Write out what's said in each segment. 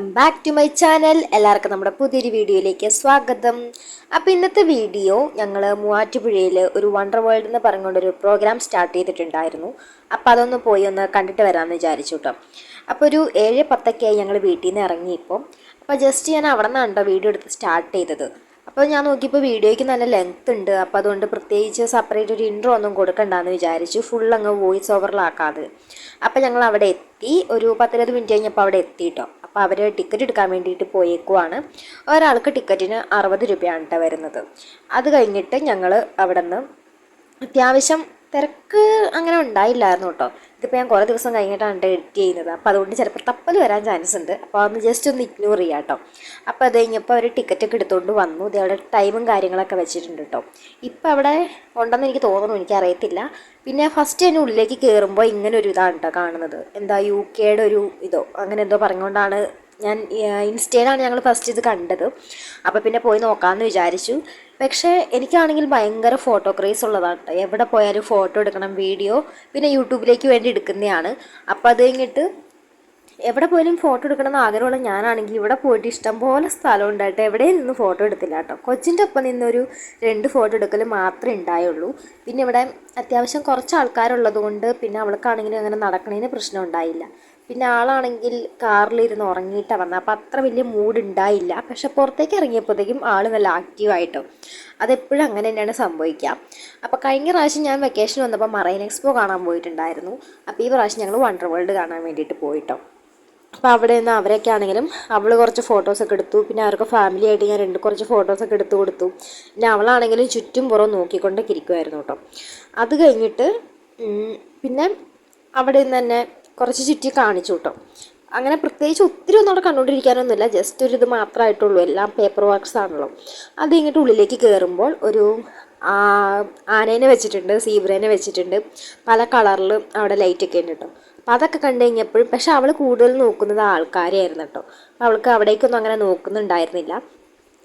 Welcome back to my channel. എല്ലാവർക്കും നമ്മുടെ പുതിയൊരു വീഡിയോയിലേക്ക് സ്വാഗതം. അപ്പോൾ ഇന്നത്തെ വീഡിയോ ഞങ്ങൾ മൂവാറ്റുപുഴയിൽ ഒരു വണ്ടർ വേൾഡ് എന്ന് പറഞ്ഞുകൊണ്ടൊരു പ്രോഗ്രാം സ്റ്റാർട്ട് ചെയ്തിട്ടുണ്ടായിരുന്നു. അപ്പോൾ അതൊന്ന് പോയി ഒന്ന് കണ്ടിട്ട് വരാമെന്ന് വിചാരിച്ചു കേട്ടോ. അപ്പോൾ ഒരു 7:10 ഞങ്ങൾ വീട്ടിൽ നിന്ന് ഇറങ്ങിയപ്പോൾ അപ്പോൾ ജസ്റ്റ് ഞാൻ അവിടെ നിന്നാണ് കേട്ടോ വീഡിയോ എടുത്ത് സ്റ്റാർട്ട് ചെയ്തത്. അപ്പോൾ ഞാൻ നോക്കിയപ്പോൾ വീഡിയോയ്ക്ക് നല്ല ലെങ്ത് ഉണ്ട്. അപ്പോൾ അതുകൊണ്ട് പ്രത്യേകിച്ച് സെപ്പറേറ്റ് ഒരു ഇൻട്രോ ഒന്നും കൊടുക്കണ്ടെന്ന് വിചാരിച്ചു, ഫുൾ അങ്ങ് വോയിസ് ഓവറിലാക്കാതെ. അപ്പോൾ ഞങ്ങൾ അവിടെ എത്തി. ഒരു 10-20 മിനിറ്റ് കഴിഞ്ഞപ്പോൾ അവിടെ എത്തി കേട്ടോ. അപ്പോൾ അവർ ടിക്കറ്റ് എടുക്കാൻ വേണ്ടിയിട്ട് പോയേക്കുവാണ്. ഒരാൾക്ക് ടിക്കറ്റിന് 60 രൂപയാണ് കേട്ടോ വരുന്നത്. അത് കഴിഞ്ഞിട്ട് ഞങ്ങൾ അവിടെ നിന്ന് അത്യാവശ്യം തിരക്ക് അങ്ങനെ ഉണ്ടായില്ലായിരുന്നു കേട്ടോ. ഇതിപ്പോൾ ഞാൻ കുറേ ദിവസം കഴിഞ്ഞിട്ടാണ് എഡിറ്റ് ചെയ്യുന്നത്. അപ്പോൾ അതുകൊണ്ട് ചിലപ്പോൾ തപ്പൽ വരാൻ ചാൻസ് ഉണ്ട്. അപ്പോൾ അതൊന്ന് ജസ്റ്റ് ഒന്ന് ഇഗ്നോർ ചെയ്യാം കേട്ടോ. അപ്പോൾ അത് കഴിഞ്ഞപ്പോൾ അവർ ടിക്കറ്റൊക്കെ എടുത്തുകൊണ്ട് വന്നു. ഇത് അവിടെ ടൈമും കാര്യങ്ങളൊക്കെ വെച്ചിട്ടുണ്ട് കേട്ടോ. ഇപ്പോൾ അവിടെ ഉണ്ടെന്ന് എനിക്ക് തോന്നുന്നു, എനിക്കറിയത്തില്ല. പിന്നെ ഫസ്റ്റ് തന്നെ ഉള്ളിലേക്ക് കയറുമ്പോൾ ഇങ്ങനെ ഒരു ഇതാണ് കേട്ടോ കാണുന്നത്. എന്താ UK ഒരു ഇതോ അങ്ങനെ എന്തോ പറഞ്ഞുകൊണ്ടാണ് ഞാൻ ഇൻസ്റ്റയിലാണ് ഞങ്ങൾ ഫസ്റ്റ് ഇത് കണ്ടത്. അപ്പോൾ പിന്നെ പോയി നോക്കാമെന്ന് വിചാരിച്ചു. പക്ഷേ എനിക്കാണെങ്കിൽ ഭയങ്കര ഫോട്ടോ ക്രേസ് ഉള്ളതാണ് കേട്ടോ. എവിടെ പോയാലും ഫോട്ടോ എടുക്കണം, വീഡിയോ പിന്നെ യൂട്യൂബിലേക്ക് വേണ്ടി എടുക്കുന്നതാണ്. അപ്പോൾ അത് കഴിഞ്ഞിട്ട് എവിടെ പോയാലും ഫോട്ടോ എടുക്കണം എന്ന് ആഗ്രഹമുള്ള ഞാനാണെങ്കിൽ ഇവിടെ പോയിട്ട് ഇഷ്ടംപോലെ സ്ഥലം ഉണ്ടായിട്ട് എവിടെയും നിന്ന് ഫോട്ടോ എടുത്തില്ല കേട്ടോ. കൊച്ചിൻ്റെ ഒപ്പം നിന്നൊരു 2 ഫോട്ടോ എടുക്കൽ മാത്രമേ ഉണ്ടായുള്ളൂ. പിന്നെ ഇവിടെ അത്യാവശ്യം കുറച്ച് ആൾക്കാരുള്ളത് കൊണ്ട് പിന്നെ അവൾക്കാണെങ്കിലും അങ്ങനെ നടക്കണതിന് പ്രശ്നം ഉണ്ടായില്ല. പിന്നെ ആളാണെങ്കിൽ കാറിലിരുന്ന് ഉറങ്ങിയിട്ടാണ് വന്നത്. അപ്പോൾ അത്ര വലിയ മൂഡ് ഉണ്ടായില്ല. പക്ഷെ പുറത്തേക്ക് ഇറങ്ങിയപ്പോഴത്തേക്കും ആൾ നല്ല ആക്റ്റീവായിട്ടോ. അതെപ്പോഴും അങ്ങനെ തന്നെയാണ് സംഭവിക്കുക. അപ്പോൾ കഴിഞ്ഞ പ്രാവശ്യം ഞാൻ വെക്കേഷൻ വന്നപ്പോൾ മറൈൻ എക്സ്പോ കാണാൻ പോയിട്ടുണ്ടായിരുന്നു. അപ്പോൾ ഈ പ്രാവശ്യം ഞങ്ങൾ വണ്ടർ വേൾഡ് കാണാൻ വേണ്ടിയിട്ട് പോയിട്ടോ. അപ്പോൾ അവിടെ നിന്ന് അവരൊക്കെ ആണെങ്കിലും അവൾ കുറച്ച് ഫോട്ടോസൊക്കെ എടുത്തു. പിന്നെ അവർക്ക് ഫാമിലി ആയിട്ട് ഞാൻ കുറച്ച് ഫോട്ടോസൊക്കെ എടുത്തു കൊടുത്തു. പിന്നെ അവളാണെങ്കിലും ചുറ്റും പുറം നോക്കിക്കൊണ്ടൊക്കെ ഇരിക്കുമായിരുന്നു കേട്ടോ. അത് കഴിഞ്ഞിട്ട് പിന്നെ അവിടെ നിന്ന് തന്നെ കുറച്ച് ചുറ്റി കാണിച്ചു കേട്ടോ. അങ്ങനെ പ്രത്യേകിച്ച് ഒത്തിരി ഒന്നും അവിടെ കണ്ടുകൊണ്ടിരിക്കാനൊന്നുമില്ല, ജസ്റ്റ് ഒരു ഇത് മാത്രമായിട്ടുള്ളൂ. എല്ലാം പേപ്പർ വർക്ക്സ് ആണല്ലോ. അത് കഴിഞ്ഞിട്ട് ഉള്ളിലേക്ക് കയറുമ്പോൾ ഒരു ആനേനെ വെച്ചിട്ടുണ്ട്, സീബ്രേനെ വെച്ചിട്ടുണ്ട്, പല കളറിൽ അവിടെ ലൈറ്റൊക്കെ ഉണ്ട് കേട്ടോ. അപ്പോൾ അതൊക്കെ കണ്ടു കഴിഞ്ഞപ്പോഴും പക്ഷെ അവൾ കൂടുതൽ നോക്കുന്നത് ആൾക്കാരെയായിരുന്നു കേട്ടോ. അപ്പോൾ അവൾക്ക് അവിടേക്കൊന്നും അങ്ങനെ നോക്കുന്നുണ്ടായിരുന്നില്ല.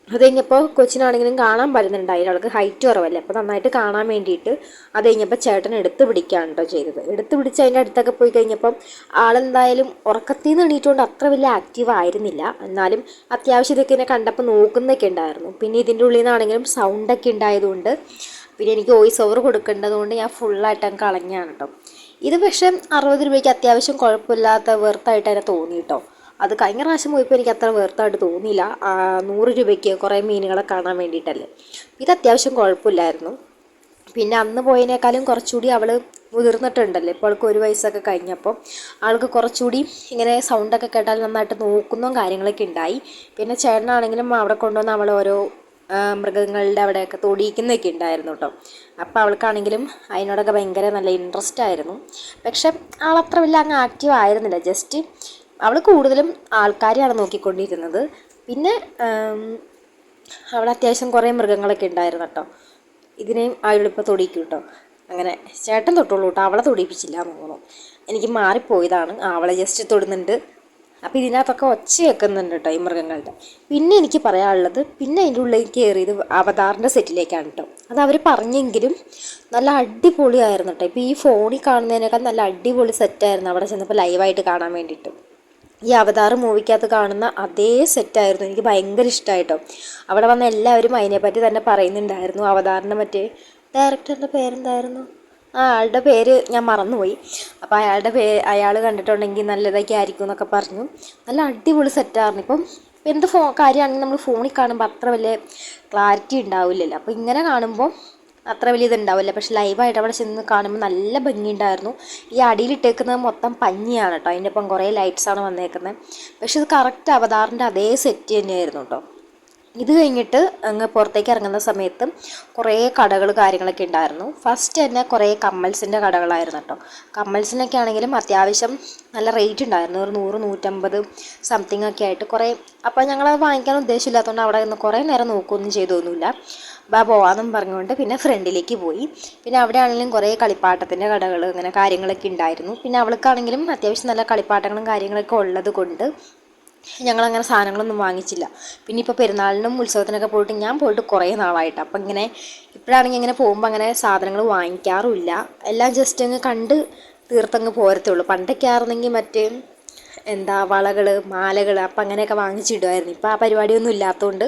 അത് കഴിഞ്ഞപ്പോൾ കൊച്ചിനാണെങ്കിലും കാണാൻ പറ്റുന്നുണ്ടായില്ല, അവൾക്ക് ഹൈറ്റ് കുറവല്ലേ. അപ്പോൾ നന്നായിട്ട് കാണാൻ വേണ്ടിയിട്ട് അത് കഴിഞ്ഞപ്പോൾ ചേട്ടൻ എടുത്ത് പിടിക്കുകയാണ് കേട്ടോ ചെയ്തത്. എടുത്ത് പിടിച്ച് അതിൻ്റെ അടുത്തൊക്കെ പോയി കഴിഞ്ഞപ്പം ആളെന്തായാലും ഉറക്കത്തിൽ നിന്ന് എണീറ്റുകൊണ്ട് അത്ര വലിയ ആക്റ്റീവ് ആയിരുന്നില്ല. എന്നാലും അത്യാവശ്യം ഇതൊക്കെ എന്നെ കണ്ടപ്പോൾ നോക്കുന്നൊക്കെ ഉണ്ടായിരുന്നു. പിന്നെ ഇതിൻ്റെ ഉള്ളിൽ നിന്നാണെങ്കിലും സൗണ്ടൊക്കെ ഉണ്ടായതുകൊണ്ട് പിന്നെ എനിക്ക് വോയിസ് ഓവർ കൊടുക്കേണ്ടതുകൊണ്ട് ഞാൻ ഫുള്ളായിട്ട് അങ്ങ് കളഞ്ഞാണ് കേട്ടോ. ഇത് പക്ഷേ 60 രൂപയ്ക്ക് അത്യാവശ്യം കുഴപ്പമില്ലാത്ത വെർത്തായിട്ട് തന്നെ തോന്നി കേട്ടോ. അത് കഴിഞ്ഞ പ്രാവശ്യം പോയപ്പോൾ എനിക്ക് അത്ര വെർത്തായിട്ട് തോന്നിയില്ല. 100 രൂപയ്ക്ക് കുറേ മീനുകളെ കാണാൻ വേണ്ടിയിട്ടല്ലേ. ഇത് അത്യാവശ്യം കുഴപ്പമില്ലായിരുന്നു. പിന്നെ അന്ന് പോയതിനേക്കാളും കുറച്ചുകൂടി അവൾ മുതിർന്നിട്ടുണ്ടല്ലോ. ഇപ്പോൾ അവൾക്ക് 1 വയസ്സൊക്കെ കഴിഞ്ഞപ്പോൾ ആൾക്ക് കുറച്ചുകൂടി ഇങ്ങനെ സൗണ്ടൊക്കെ കേട്ടാൽ നന്നായിട്ട് നോക്കുന്നതും കാര്യങ്ങളൊക്കെ ഉണ്ടായി. പിന്നെ ചേട്ടനാണെങ്കിലും അവിടെ കൊണ്ടുവന്ന് അവൾ ഓരോ മൃഗങ്ങളുടെ അവിടെയൊക്കെ തൊടിയിക്കുന്നൊക്കെ ഉണ്ടായിരുന്നു കേട്ടോ. അപ്പോൾ അവൾക്കാണെങ്കിലും അതിനോടൊക്കെ ഭയങ്കര നല്ല ഇൻട്രസ്റ്റ് ആയിരുന്നു. പക്ഷെ ആളത്ര വലിയ അങ്ങ് ആക്റ്റീവ് ആയിരുന്നില്ല. ജസ്റ്റ് അവൾ കൂടുതലും ആൾക്കാരെയാണ് നോക്കിക്കൊണ്ടിരുന്നത്. പിന്നെ അവിടെ അത്യാവശ്യം കുറേ മൃഗങ്ങളൊക്കെ ഉണ്ടായിരുന്നു കേട്ടോ. ഇതിനെയും അവളിപ്പോൾ തൊടിയിക്കും കേട്ടോ. അങ്ങനെ ചേട്ടൻ തൊട്ടുള്ളൂ കേട്ടോ, അവളെ തൊടിയിപ്പിച്ചില്ല എന്ന് തോന്നുന്നു. എനിക്ക് മാറിപ്പോയതാണ്. അവളെ ജസ്റ്റ് തൊടുന്നുണ്ട്. അപ്പോൾ ഇതിനകത്തൊക്കെ ഒച്ച വെക്കുന്നുണ്ട് കേട്ടോ ഈ മൃഗങ്ങളുടെ. പിന്നെ എനിക്ക് പറയാനുള്ളത്, പിന്നെ അതിൻ്റെ ഉള്ളിലേക്ക് കയറിയത് അവതാറിൻ്റെ സെറ്റിലേക്കാണ് കേട്ടോ. അത് അവർ പറഞ്ഞെങ്കിലും നല്ല അടിപൊളിയായിരുന്നു കേട്ടോ. ഇപ്പോൾ ഈ ഫോണിൽ കാണുന്നതിനേക്കാൾ നല്ല അടിപൊളി സെറ്റായിരുന്നു അവിടെ ചെന്നപ്പോൾ ലൈവായിട്ട് കാണാൻ വേണ്ടിയിട്ട്. ഈ അവതാർ മൂവിക്കകത്ത് കാണുന്ന അതേ സെറ്റായിരുന്നു. എനിക്ക് ഭയങ്കര ഇഷ്ടമായിട്ടോ. അവിടെ വന്ന എല്ലാവരും അതിനെപ്പറ്റി തന്നെ പറയുന്നുണ്ടായിരുന്നു. അവതാറിൻ്റെ മറ്റേ ഡയറക്ടറിൻ്റെ പേരെന്തായിരുന്നു, ആളുടെ പേര് ഞാൻ മറന്നുപോയി. അപ്പോൾ അയാൾ കണ്ടിട്ടുണ്ടെങ്കിൽ നല്ലതൊക്കെ ആയിരിക്കും എന്നൊക്കെ പറഞ്ഞു. നല്ല അടിപൊളി സെറ്റായിരുന്നു. ഇപ്പം എന്ത് കാര്യമാണെങ്കിലും നമ്മൾ ഫോണിൽ കാണുമ്പോൾ അത്ര വലിയ ക്ലാരിറ്റി ഉണ്ടാവില്ലല്ലോ. അപ്പോൾ ഇങ്ങനെ കാണുമ്പോൾ അത്ര വലിയ ഇതുണ്ടാവില്ല. പക്ഷെ ലൈവായിട്ട് അവിടെ ചെന്ന് കാണുമ്പോൾ നല്ല ഭംഗിയുണ്ടായിരുന്നു. ഈ അടിയിലിട്ടേക്കുന്നത് മൊത്തം പഞ്ഞിയാണ് കേട്ടോ. അതിൻ്റെ ഒപ്പം കുറേ ലൈറ്റ്സാണ് വന്നേക്കുന്നത്. പക്ഷെ ഇത് കറക്റ്റ് അവതാറിൻ്റെ അതേ സെറ്റ് തന്നെയായിരുന്നു കേട്ടോ. ഇത് കഴിഞ്ഞിട്ട് അങ്ങ് പുറത്തേക്ക് ഇറങ്ങുന്ന സമയത്ത് കുറേ കടകൾ കാര്യങ്ങളൊക്കെ ഉണ്ടായിരുന്നു. ഫസ്റ്റ് തന്നെ കുറേ കമ്മൽസിൻ്റെ കടകളായിരുന്നു കേട്ടോ. കമ്മൽസിനൊക്കെ ആണെങ്കിലും അത്യാവശ്യം നല്ല റേറ്റ് ഉണ്ടായിരുന്നു. ഒരു 100-150 സംതിങ് ഒക്കെ ആയിട്ട് കുറേ. അപ്പോൾ ഞങ്ങളത് വാങ്ങിക്കാൻ ഉദ്ദേശമില്ലാത്തതുകൊണ്ട് അവിടെ നിന്ന് കുറേ നേരം നോക്കുകയൊന്നും ചെയ്തൊന്നുമില്ല. പോവാന്നും പറഞ്ഞുകൊണ്ട് പിന്നെ ഫ്രണ്ടിലേക്ക് പോയി. പിന്നെ അവിടെ ആണെങ്കിലും കുറേ കളിപ്പാട്ടത്തിൻ്റെ കടകൾ അങ്ങനെ കാര്യങ്ങളൊക്കെ ഉണ്ടായിരുന്നു. പിന്നെ അവൾക്കാണെങ്കിലും അത്യാവശ്യം നല്ല കളിപ്പാട്ടങ്ങളും കാര്യങ്ങളൊക്കെ ഉള്ളത് കൊണ്ട് ഞങ്ങളങ്ങനെ സാധനങ്ങളൊന്നും വാങ്ങിച്ചില്ല. പിന്നെ ഇപ്പോൾ പെരുന്നാളിനും ഉത്സവത്തിനൊക്കെ ഞാൻ പോയിട്ട് കുറേ നാളായിട്ട്. അപ്പം ഇങ്ങനെ ഇപ്പോഴാണെങ്കിൽ ഇങ്ങനെ പോകുമ്പോൾ അങ്ങനെ സാധനങ്ങൾ വാങ്ങിക്കാറുമില്ല. എല്ലാം ജസ്റ്റ് അങ്ങ് കണ്ട് തീർത്തങ്ങ് പോരത്തേ ഉള്ളൂ. പണ്ടൊക്കെ ആയിരുന്നെങ്കിൽ മറ്റേ എന്താ വളകൾ, മാലകൾ, അപ്പം അങ്ങനെയൊക്കെ വാങ്ങിച്ചിടുമായിരുന്നു. ഇപ്പം ആ പരിപാടിയൊന്നും ഇല്ലാത്തതുകൊണ്ട്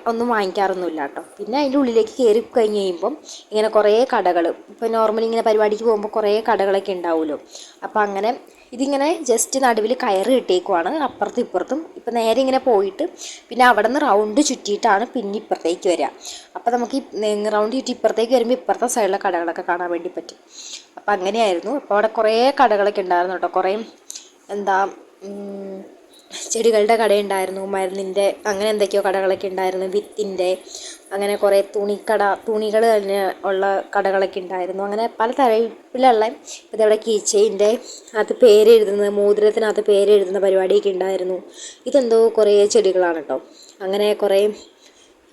ഒന്നും വാങ്ങിക്കാറൊന്നുമില്ല കേട്ടോ. പിന്നെ അതിൻ്റെ ഉള്ളിലേക്ക് കയറി കഴിഞ്ഞ് കഴിയുമ്പം ഇങ്ങനെ കുറേ കടകൾ, ഇപ്പോൾ നോർമലി ഇങ്ങനെ പരിപാടിക്ക് പോകുമ്പോൾ കുറേ കടകളൊക്കെ ഉണ്ടാവുമല്ലോ. അപ്പോൾ അങ്ങനെ ഇതിങ്ങനെ ജസ്റ്റ് നടുവിൽ കയറ് കിട്ടിയേക്കുവാണ്, അപ്പുറത്തും ഇപ്പുറത്തും. ഇപ്പം നേരെ ഇങ്ങനെ പോയിട്ട് പിന്നെ അവിടെ നിന്ന് റൗണ്ട് ചുറ്റിയിട്ടാണ് പിന്നെ ഇപ്പുറത്തേക്ക് വരിക. അപ്പോൾ നമുക്ക് ഈ റൗണ്ട് ചുറ്റി ഇപ്പുറത്തേക്ക് വരുമ്പോൾ ഇപ്പുറത്തെ സൈഡിലെ കടകളൊക്കെ കാണാൻ വേണ്ടി പറ്റും. അപ്പോൾ അങ്ങനെയായിരുന്നു. അപ്പോൾ അവിടെ കുറേ കടകളൊക്കെ ഉണ്ടായിരുന്നു കേട്ടോ. കുറേ എന്താ ചെടികളുടെ കടയുണ്ടായിരുന്നു, മരുന്നിൻ്റെ അങ്ങനെ എന്തൊക്കെയോ കടകളൊക്കെ ഉണ്ടായിരുന്നു, വിത്തിൻ്റെ, അങ്ങനെ കുറേ തുണികൾ തന്നെ ഉള്ള കടകളൊക്കെ ഉണ്ടായിരുന്നു. അങ്ങനെ പല ടൈപ്പിലുള്ള ഇതവിടെ കീച്ചെയിൻ്റെ അത് പേരെഴുതുന്നത്, മോതിരത്തിനകത്ത് പേരെഴുതുന്ന പരിപാടിയൊക്കെ ഉണ്ടായിരുന്നു. ഇതെന്തോ കുറേ ചെടികളാണ് കേട്ടോ. അങ്ങനെ കുറേ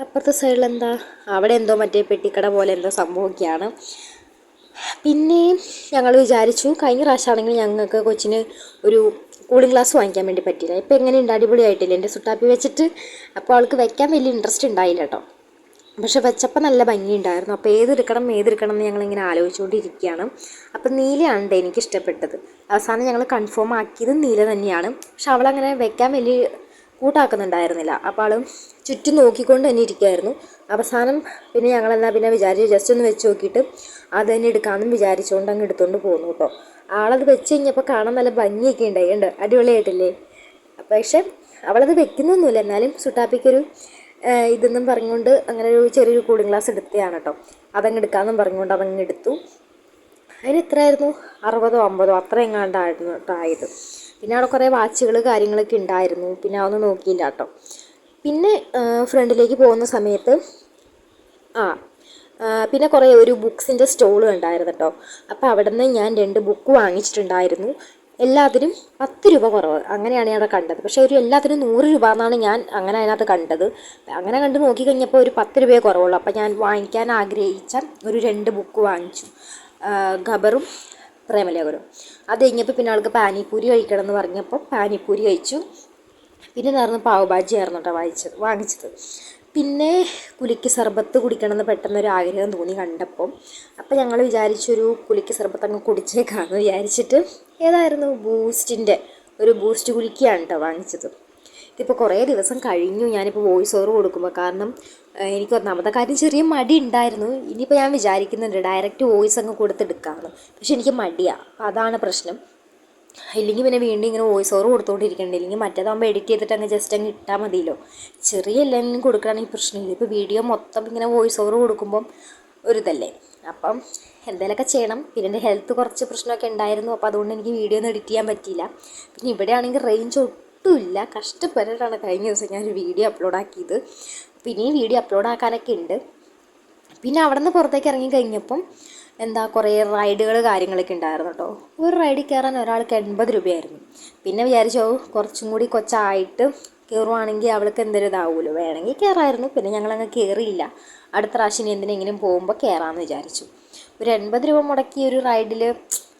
അപ്പുറത്തെ സൈഡിൽ അവിടെ എന്തോ മറ്റേ പെട്ടിക്കട പോലെ എന്തോ സംഭവമൊക്കെയാണ്. പിന്നെയും ഞങ്ങൾ വിചാരിച്ചു കഴിഞ്ഞ പ്രാവശ്യമാണെങ്കിൽ ഞങ്ങൾക്ക് കൊച്ചിന് ഒരു കൂളിംഗ് ഗ്ലാസ് വാങ്ങിക്കാൻ വേണ്ടി പറ്റിയില്ല. ഇപ്പോൾ എങ്ങനെയുണ്ട്, അടിപൊളിയായിട്ടില്ല എൻ്റെ സുട്ടാപ്പി വെച്ചിട്ട്. അപ്പോൾ അവൾക്ക് വെക്കാൻ വലിയ ഇൻട്രസ്റ്റ് ഉണ്ടായില്ല കേട്ടോ. പക്ഷെ വെച്ചപ്പോൾ നല്ല ഭംഗിയുണ്ടായിരുന്നു. അപ്പോൾ ഏതെടുക്കണം എന്ന് ഞങ്ങളിങ്ങനെ ആലോചിച്ചുകൊണ്ടിരിക്കുകയാണ്. അപ്പം നീലയാണ് എനിക്കിഷ്ടപ്പെട്ടത്. അവസാനം ഞങ്ങൾ കൺഫേം ആക്കിയത് നീല തന്നെയാണ്. പക്ഷെ അവളങ്ങനെ വെക്കാൻ വലിയ കൂട്ടാക്കുന്നുണ്ടായിരുന്നില്ല. അപ്പോൾ ആൾ ചുറ്റും നോക്കിക്കൊണ്ട് തന്നെ ഇരിക്കുമായിരുന്നു. അവസാനം പിന്നെ ഞങ്ങളെന്നാൽ പിന്നെ വിചാരിച്ചു ജസ്റ്റ് ഒന്ന് വെച്ച് നോക്കിയിട്ട് അത് തന്നെ എടുക്കാമെന്നും വിചാരിച്ചുകൊണ്ട് അങ്ങ് എടുത്തുകൊണ്ട് പോന്നു കേട്ടോ. ആളത് വെച്ച് കഴിഞ്ഞപ്പോൾ കാണാൻ നല്ല ഭംഗിയൊക്കെ ഉണ്ടായിട്ടുണ്ട്, അടിപൊളിയായിട്ടില്ലേ. പക്ഷെ അവളത് വെക്കുന്നൊന്നുമില്ല, എന്നാലും സുട്ടാപ്പിക്കൊരു ഇതെന്നും പറഞ്ഞുകൊണ്ട് അങ്ങനെ ഒരു ചെറിയൊരു കൂളിംഗ് ഗ്ലാസ് എടുത്തതാണ് കേട്ടോ. അതങ്ങ് എടുക്കാമെന്നും പറഞ്ഞുകൊണ്ട് അതങ്ങ് എടുത്തു. അതിന് എത്രയായിരുന്നു, 60 50 അത്ര എങ്ങാണ്ടായിരുന്നു കേട്ടോ ആയത്. പിന്നെ അവിടെ കുറേ വാച്ചുകൾ കാര്യങ്ങളൊക്കെ ഉണ്ടായിരുന്നു. പിന്നെ അതൊന്നും നോക്കിയില്ല കേട്ടോ. പിന്നെ ഫ്രണ്ടിലേക്ക് പോകുന്ന സമയത്ത് പിന്നെ കുറേ ഒരു ബുക്സിൻ്റെ സ്റ്റോൾ ഉണ്ടായിരുന്നു കേട്ടോ. അപ്പോൾ അവിടെ നിന്ന് ഞാൻ 2 ബുക്ക് വാങ്ങിച്ചിട്ടുണ്ടായിരുന്നു. എല്ലാത്തിനും 10 രൂപ കുറവ്, അങ്ങനെയാണ് ഞാൻ അവിടെ കണ്ടത്. പക്ഷേ എല്ലാത്തിനും 100 രൂപ എന്നാണ് ഞാൻ അങ്ങനെ അതിനകത്ത് കണ്ടത്. അങ്ങനെ കണ്ട് നോക്കിക്കഴിഞ്ഞപ്പോൾ ഒരു 10 രൂപയെ കുറവുള്ളൂ. അപ്പോൾ ഞാൻ വാങ്ങിക്കാൻ ആഗ്രഹിച്ച ഒരു 2 ബുക്ക് വാങ്ങിച്ചു, ഖബറും പ്രേമലേഖനും. അത് കഴിഞ്ഞപ്പോൾ പിന്നെ ആൾക്ക് പാനിപ്പൂരി കഴിക്കണം എന്ന് പറഞ്ഞപ്പോൾ പാനിപ്പൂരി കഴിച്ചു. പിന്നെ നേർന്ന് പാവ് ഭാജി ആയിരുന്നു കേട്ടോ വാങ്ങിച്ചത്. പിന്നെ കുലുക്കി സർബത്ത് കുടിക്കണമെന്ന് പെട്ടെന്നൊരു ആഗ്രഹം തോന്നി കണ്ടപ്പം. അപ്പോൾ ഞങ്ങൾ വിചാരിച്ചൊരു കുലുക്കി സർബത്ത് അങ്ങ് കുടിച്ചേക്കാമെന്ന് വിചാരിച്ചിട്ട് ഏതായിരുന്നു ബൂസ്റ്റിൻ്റെ ഒരു ബൂസ്റ്റ് കുലുക്കിയാണ് കേട്ടോ വാങ്ങിച്ചത്. ഇതിപ്പോൾ കുറേ ദിവസം കഴിഞ്ഞു ഞാനിപ്പോൾ വോയിസ് ഓവർ കൊടുക്കുമ്പോൾ. കാരണം എനിക്ക് ഒന്നാമത്തെ കാര്യം ചെറിയ മടി ഉണ്ടായിരുന്നു. ഇനിയിപ്പോൾ ഞാൻ വിചാരിക്കുന്നുണ്ട് ഡയറക്റ്റ് വോയിസ് അങ്ങ് കൊടുത്തെടുക്കാമെന്ന്. പക്ഷെ എനിക്ക് മടിയാണ്, അപ്പോൾ അതാണ് പ്രശ്നം. ഇല്ലെങ്കിൽ പിന്നെ വീണ്ടും ഇങ്ങനെ വോയിസ് ഓവർ കൊടുത്തുകൊണ്ടിരിക്കണ്ടേ. ഇല്ലെങ്കിൽ മറ്റേതാകുമ്പോൾ എഡിറ്റ് ചെയ്തിട്ട് അങ്ങ് ജസ്റ്റ് അങ്ങ് ഇട്ടാൽ മതിയല്ലോ. ചെറിയ എന്തെങ്കിലും കൊടുക്കുകയാണെങ്കിൽ പ്രശ്നമില്ല. ഇപ്പോൾ വീഡിയോ മൊത്തം ഇങ്ങനെ വോയിസ് ഓവർ കൊടുക്കുമ്പം ഒരിതല്ലേ. അപ്പം എന്തെങ്കിലുമൊക്കെ ചെയ്യണം. പിന്നെ എൻ്റെ ഹെൽത്ത് കുറച്ച് പ്രശ്നമൊക്കെ ഉണ്ടായിരുന്നു. അപ്പോൾ അതുകൊണ്ട് എനിക്ക് വീഡിയോ ഒന്നും എഡിറ്റ് ചെയ്യാൻ പറ്റിയില്ല. പിന്നെ ഇവിടെ ആണെങ്കിൽ റേഞ്ച് ഒട്ടുമില്ല. കഷ്ടപ്പെട്ടിട്ടാണ് കഴിഞ്ഞ ദിവസം ഞാനൊരു വീഡിയോ അപ്ലോഡ് ആക്കിയത്. പിന്നെ ഈ വീഡിയോ അപ്ലോഡ് ആക്കാനൊക്കെ ഉണ്ട്. പിന്നെ അവിടെ നിന്ന് പുറത്തേക്ക് ഇറങ്ങി കഴിഞ്ഞപ്പം കുറേ റൈഡുകൾ കാര്യങ്ങളൊക്കെ ഉണ്ടായിരുന്നു കേട്ടോ. ഒരു റൈഡിൽ കയറാൻ ഒരാൾക്ക് 80 രൂപയായിരുന്നു. പിന്നെ വിചാരിച്ചോ കുറച്ചും കൂടി കൊച്ചായിട്ട് കയറുവാണെങ്കിൽ അവൾക്ക് എന്തെങ്കിലും ഇതാവുമല്ലോ, വേണമെങ്കിൽ കയറായിരുന്നു. പിന്നെ ഞങ്ങളങ്ങ് കയറിയില്ല. അടുത്ത പ്രാവശ്യം എന്തിനെങ്കിലും പോകുമ്പോൾ കയറാമെന്ന് വിചാരിച്ചു. ഒരു 80 രൂപ മുടക്കി ഒരു റൈഡിൽ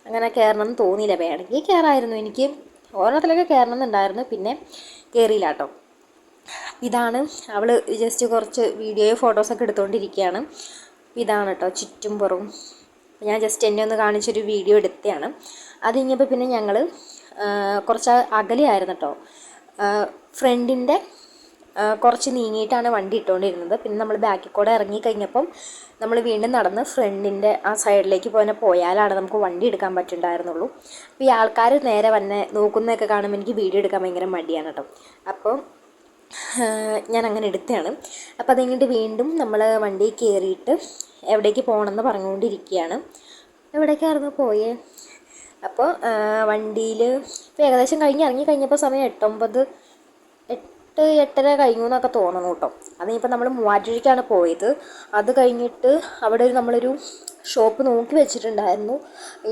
അങ്ങനെ കയറണം എന്ന് തോന്നിയില്ല. വേണമെങ്കിൽ കയറായിരുന്നു, എനിക്ക് ഓരോരുത്തരൊക്കെ കയറണം എന്നുണ്ടായിരുന്നു. പിന്നെ കയറിയില്ല കേട്ടോ. ഇതാണ് അവൾ ജസ്റ്റ് കുറച്ച് വീഡിയോയോ ഫോട്ടോസൊക്കെ എടുത്തുകൊണ്ടിരിക്കുകയാണ്. ഇതാണ് കേട്ടോ ചുറ്റുംപുറവും. ഞാൻ ജസ്റ്റ് എന്നെ ഒന്ന് കാണിച്ചൊരു വീഡിയോ എടുത്തതാണ്. അത് കഴിഞ്ഞപ്പോൾ പിന്നെ ഞങ്ങൾ കുറച്ച് അകലെയായിരുന്നു കേട്ടോ. ഫ്രണ്ടിൻ്റെ കുറച്ച് നീങ്ങിയിട്ടാണ് വണ്ടി ഇട്ടുകൊണ്ടിരുന്നത്. പിന്നെ നമ്മൾ ബാക്കിൽ കൂടെ ഇറങ്ങിക്കഴിഞ്ഞപ്പം നമ്മൾ വീണ്ടും നടന്ന് ഫ്രണ്ടിൻ്റെ ആ സൈഡിലേക്ക് പോയാലാണ് നമുക്ക് വണ്ടി എടുക്കാൻ പറ്റുന്നുണ്ടായിരുന്നുള്ളൂ. അപ്പോൾ ഈ ആൾക്കാർ നേരെ വന്നെ നോക്കുന്നതൊക്കെ കാണുമ്പോൾ എനിക്ക് വീഡിയോ എടുക്കാൻ ഭയങ്കര മടിയാണ് കേട്ടോ. അപ്പോൾ ഞാൻ അങ്ങനെ എടുത്തതാണ്. അപ്പോൾ അത് കഴിഞ്ഞിട്ട് വീണ്ടും നമ്മൾ വണ്ടി കയറിയിട്ട് എവിടേക്ക് പോകണമെന്ന് പറഞ്ഞുകൊണ്ടിരിക്കുകയാണ്. എവിടേക്കായിരുന്നു പോയേ? അപ്പോൾ വണ്ടിയിൽ ഇപ്പോൾ ഏകദേശം ഇറങ്ങി കഴിഞ്ഞപ്പോൾ സമയം 8-8:30 കഴിഞ്ഞു എന്നൊക്കെ തോന്നുന്നു കേട്ടോ. അതിനിപ്പോൾ നമ്മൾ മൂവാറ്റുപുഴയ്ക്കാണ് പോയത്. അത് കഴിഞ്ഞിട്ട് അവിടെ നമ്മളൊരു ഷോപ്പ് നോക്കി വെച്ചിട്ടുണ്ടായിരുന്നു,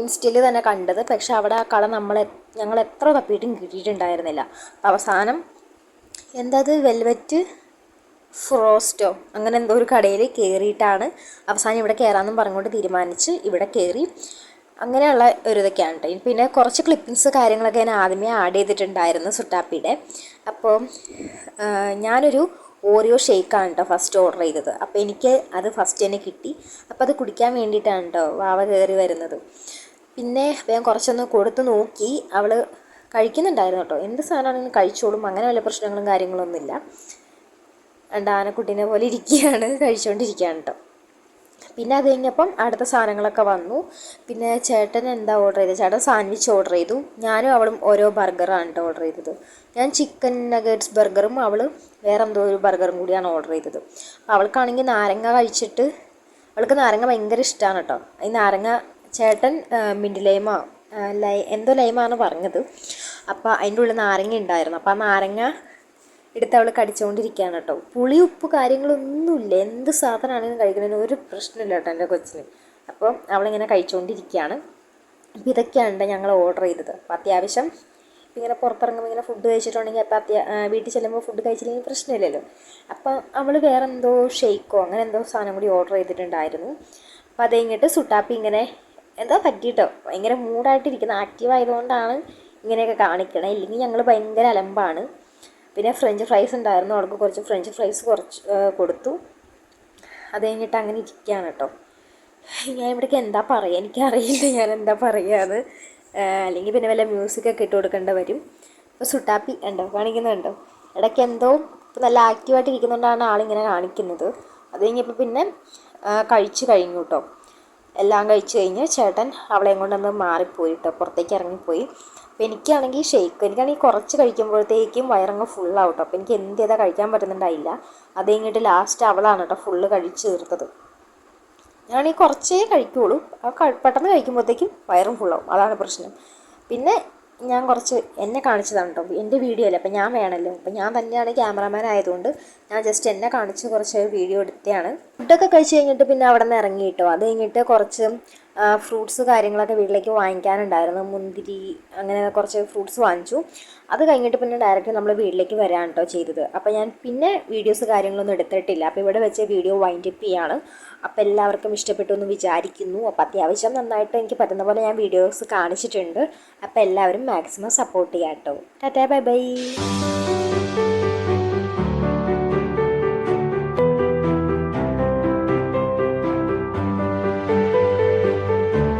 ഇൻസ്റ്റയിൽ തന്നെ കണ്ടത്. പക്ഷെ അവിടെ ആ കട ഞങ്ങൾ എത്ര തപ്പിയിട്ടും കിട്ടിയിട്ടുണ്ടായിരുന്നില്ല. അവസാനം വെൽവെറ്റ് ഫ്രോസ്റ്റോ അങ്ങനെ എന്തോ ഒരു കടയിൽ കയറിയിട്ടാണ് അവസാനം ഇവിടെ കയറാമെന്നും പറഞ്ഞുകൊണ്ട് തീരുമാനിച്ച് ഇവിടെ കയറി. അങ്ങനെയുള്ള ഒരു ഇതൊക്കെയാണ് കേട്ടോ. പിന്നെ കുറച്ച് ക്ലിപ്പിങ്സ് കാര്യങ്ങളൊക്കെ ഞാൻ ആദ്യമേ ആഡ് ചെയ്തിട്ടുണ്ടായിരുന്നു സുട്ടാപ്പിയുടെ. അപ്പോൾ ഞാനൊരു ഓറിയോ ഷേക്കാണ് കേട്ടോ ഫസ്റ്റ് ഓർഡർ ചെയ്തത്. അപ്പോൾ എനിക്ക് അത് ഫസ്റ്റ് തന്നെ കിട്ടി. അപ്പോൾ അത് കുടിക്കാൻ വേണ്ടിയിട്ടാണ് കേട്ടോ വാവ കയറി വരുന്നത്. പിന്നെ ഞാൻ കുറച്ചൊന്ന് കൊടുത്ത് നോക്കി. അവൾ കഴിക്കുന്നുണ്ടായിരുന്നു കേട്ടോ. എന്ത് സാധനമാണെങ്കിലും കഴിച്ചോളും, അങ്ങനെ വല്ല പ്രശ്നങ്ങളും കാര്യങ്ങളൊന്നുമില്ല. ആനക്കുട്ടീനെ പോലെ ഇരിക്കുകയാണ്, കഴിച്ചുകൊണ്ടിരിക്കുകയാണ് കേട്ടോ. പിന്നെ അത് കഴിഞ്ഞപ്പം അടുത്ത സാധനങ്ങളൊക്കെ വന്നു. പിന്നെ ചേട്ടൻ എന്താ ഓർഡർ ചെയ്തത്? ചേട്ടൻ സാൻഡ്വിച്ച് ഓർഡർ ചെയ്തു. ഞാനും അവളും ഓരോ ബർഗറാണ് കേട്ടോ ഓർഡർ ചെയ്തത്. ഞാൻ ചിക്കൻ നഗറ്റ്സ് ബർഗറും അവൾ വേറെ എന്തോ ഒരു ബർഗറും കൂടിയാണ് ഓർഡർ ചെയ്തത്. അപ്പോൾ അവൾക്കാണെങ്കിൽ നാരങ്ങ കഴിച്ചിട്ട്, അവൾക്ക് നാരങ്ങ ഭയങ്കര ഇഷ്ടമാണ് കേട്ടോ. ഈ നാരങ്ങ ചേട്ടൻ മിൻറ്റ് ലൈമോ എന്തോ ലൈമാണ് പറഞ്ഞത്. അപ്പോൾ അതിൻ്റെ ഉള്ളിൽ നാരങ്ങ ഉണ്ടായിരുന്നു. അപ്പോൾ ആ നാരങ്ങ എടുത്ത് അവൾ കടിച്ചുകൊണ്ടിരിക്കുകയാണ് കേട്ടോ. പുളി ഉപ്പ് കാര്യങ്ങളൊന്നുമില്ല, എന്ത് സാധനമാണെങ്കിലും കഴിക്കുന്നതിന് ഒരു പ്രശ്നമില്ല കേട്ടോ എൻ്റെ കൊച്ചിന്. അപ്പം അവളിങ്ങനെ കഴിച്ചുകൊണ്ടിരിക്കുകയാണ്. അപ്പോൾ ഇതൊക്കെയാണ് ഞങ്ങൾ ഓർഡർ ചെയ്തത്. അപ്പോൾ അത്യാവശ്യം ഇങ്ങനെ പുറത്തിറങ്ങുമ്പോൾ ഇങ്ങനെ ഫുഡ് കഴിച്ചിട്ടുണ്ടെങ്കിൽ അപ്പോൾ വീട്ടിൽ ചെല്ലുമ്പോൾ ഫുഡ് കഴിച്ചില്ലെങ്കിൽ പ്രശ്നമില്ലല്ലോ. അപ്പോൾ അവൾ വേറെ എന്തോ ഷെയ്ക്കോ അങ്ങനെ എന്തോ സാധനം കൂടി ഓർഡർ ചെയ്തിട്ടുണ്ടായിരുന്നു. അപ്പോൾ അത് കഴിഞ്ഞിട്ട് സുട്ടാപ്പി ഇങ്ങനെ എന്താ പറ്റിയിട്ടോ ഭയങ്കര മൂഡായിട്ടിരിക്കുന്നത്, ആക്റ്റീവ് ആയതുകൊണ്ടാണ് ഇങ്ങനെയൊക്കെ കാണിക്കണേ, ഇല്ലെങ്കിൽ ഞങ്ങൾ ഭയങ്കര അലമ്പാണ്. പിന്നെ ഫ്രഞ്ച് ഫ്രൈസ് ഉണ്ടായിരുന്നു, അവൾക്ക് കുറച്ച് ഫ്രഞ്ച് ഫ്രൈസ് കൊടുത്തു. അത് കഴിഞ്ഞിട്ട് അങ്ങനെ ഇരിക്കുകയാണ് കേട്ടോ. ഞാൻ ഇവിടേക്ക് എന്താ പറയുക, എനിക്കറിയില്ല ഞാൻ എന്താ പറയുകയെന്ന്. അല്ലെങ്കിൽ പിന്നെ വല്ല മ്യൂസിക്കൊക്കെ ഇട്ട് കൊടുക്കേണ്ടി വരും. അപ്പോൾ സുട്ടാപ്പി ഉണ്ടോ കാണിക്കുന്നുണ്ടോ, ഇടയ്ക്ക് എന്തോ നല്ല ആക്റ്റീവായിട്ട് ഇരിക്കുന്നുകൊണ്ടാണ് ആളിങ്ങനെ കാണിക്കുന്നത്. അത് കഴിഞ്ഞപ്പോൾ പിന്നെ കഴിച്ചു കഴിഞ്ഞു കേട്ടോ. എല്ലാം കഴിച്ചു കഴിഞ്ഞ് ചേട്ടൻ അവളെയും കൊണ്ടൊന്ന് മാറിപ്പോയി കേട്ടോ, പുറത്തേക്ക് ഇറങ്ങിപ്പോയി. അപ്പോൾ എനിക്കാണെങ്കിൽ എനിക്കാണെങ്കിൽ കുറച്ച് കഴിക്കുമ്പോഴത്തേക്കും വയറങ്ങ് ഫുള്ളാവും കേട്ടോ. അപ്പോൾ എനിക്ക് എന്ത് ചെയ്താൽ കഴിക്കാൻ പറ്റുന്നുണ്ടായില്ല. അത് കഴിഞ്ഞിട്ട് ലാസ്റ്റ് അവളാണ് കേട്ടോ ഫുള്ള് കഴിച്ച് തീർത്തത്. ഞാനീ കുറച്ചേ കഴിക്കുകയുള്ളൂ, പെട്ടെന്ന് കഴിക്കുമ്പോഴത്തേക്കും വയറും ഫുള്ളാവും, അതാണ് പ്രശ്നം. പിന്നെ ഞാൻ കുറച്ച് എന്നെ കാണിച്ചതാണ് കേട്ടോ, എൻ്റെ വീഡിയോ അല്ലേ, അപ്പം ഞാൻ വേണമല്ലോ. അപ്പം ഞാൻ തന്നെയാണ് ക്യാമറാമാൻ ആയതുകൊണ്ട് ഞാൻ ജസ്റ്റ് എന്നെ കാണിച്ച് കുറച്ച് വീഡിയോ എടുത്തതാണ്. ഫുഡൊക്കെ കഴിച്ച് കഴിഞ്ഞിട്ട് പിന്നെ അവിടെ നിന്ന് ഇറങ്ങി കേട്ടോ. അത് കഴിഞ്ഞിട്ട് കുറച്ച് ഫ്രൂട്ട്സ് കാര്യങ്ങളൊക്കെ വീട്ടിലേക്ക് വാങ്ങിക്കാനുണ്ടായിരുന്നു, മുന്തിരി അങ്ങനെ കുറച്ച് ഫ്രൂട്ട്സ് വാങ്ങിച്ചു. അത് കഴിഞ്ഞിട്ട് പിന്നെ ഡയറക്റ്റ് നമ്മൾ വീട്ടിലേക്ക് വരാൻ കേട്ടോ ചെയ്തത്. അപ്പോൾ ഞാൻ പിന്നെ വീഡിയോസ് കാര്യങ്ങളൊന്നും എടുത്തിട്ടില്ല. അപ്പോൾ ഇവിടെ വെച്ച് വീഡിയോ വൈൻഡപ്പ് ചെയ്യാണ്. അപ്പോൾ എല്ലാവർക്കും ഇഷ്ടപ്പെട്ടു എന്ന് വിചാരിക്കുന്നു. അപ്പോൾ അത്യാവശ്യം നന്നായിട്ട് എനിക്ക് പറ്റുന്ന പോലെ ഞാൻ വീഡിയോസ് കാണിച്ചിട്ടുണ്ട്. അപ്പോൾ എല്ലാവരും മാക്സിമം സപ്പോർട്ട് ചെയ്യാം കേട്ടോ. Tata bye bye.